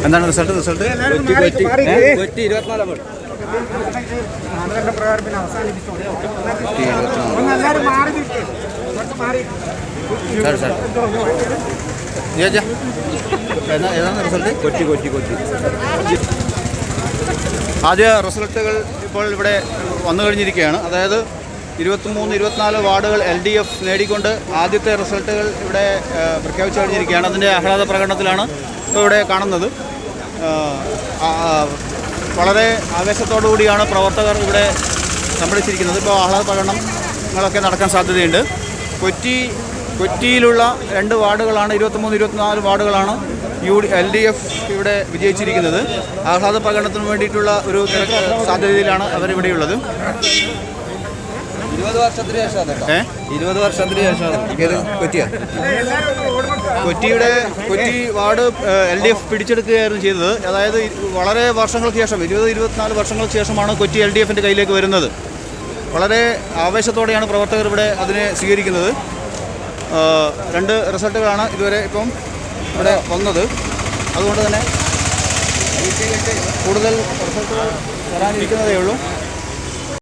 എന്താണ് റിസൾട്ട്? കൊച്ചി 24 ഏതാണ് റിസൾട്ട്? കൊച്ചി. ആദ്യ റിസൾട്ടുകൾ ഇപ്പോൾ ഇവിടെ വന്നു കഴിഞ്ഞിരിക്കുകയാണ്. അതായത് 23-24 വാർഡുകൾ LDF നേടിക്കൊണ്ട് ആദ്യത്തെ റിസൾട്ടുകൾ ഇവിടെ പ്രഖ്യാപിച്ചു കഴിഞ്ഞിരിക്കുകയാണ്. അതിൻ്റെ ആഹ്ലാദ പ്രകടനത്തിലാണ് ഇപ്പോൾ ഇവിടെ കാണുന്നത്. വളരെ ആവേശത്തോടു കൂടിയാണ് പ്രവർത്തകർ ഇവിടെ സംഭടിച്ചിരിക്കുന്നത്. ഇപ്പോൾ ആഹ്ലാദ പ്രകടനങ്ങളൊക്കെ നടക്കാൻ സാധ്യതയുണ്ട്. കൊച്ചിയിലുള്ള 2 വാർഡുകളാണ്, 23-24 വാർഡുകളാണ് LDF ഇവിടെ വിജയിച്ചിരിക്കുന്നത്. ആഹ്ലാദ പ്രകടനത്തിന് വേണ്ടിയിട്ടുള്ള ഒരു സാധ്യതയിലാണ് അവരിവിടെയുള്ളത്. 20 വർഷത്തിന് ശേഷം കൊച്ചി വാർഡ് LDF പിടിച്ചെടുക്കുകയായിരുന്നു ചെയ്തത്. അതായത് വളരെ വർഷങ്ങൾക്ക് ശേഷം 20-24 വർഷങ്ങൾക്ക് ശേഷമാണ് കൊച്ചി LDFൻ്റെ കയ്യിലേക്ക് വരുന്നത്. വളരെ ആവേശത്തോടെയാണ് പ്രവർത്തകർ ഇവിടെ അതിനെ സ്വീകരിക്കുന്നത്. 2 റിസൾട്ടുകളാണ് ഇതുവരെ ഇപ്പം ഇവിടെ വന്നത്. അതുകൊണ്ട് തന്നെ കൂടുതൽ റിസൾട്ടുകൾ വരാനിരിക്കുന്നതേ ഉള്ളൂ.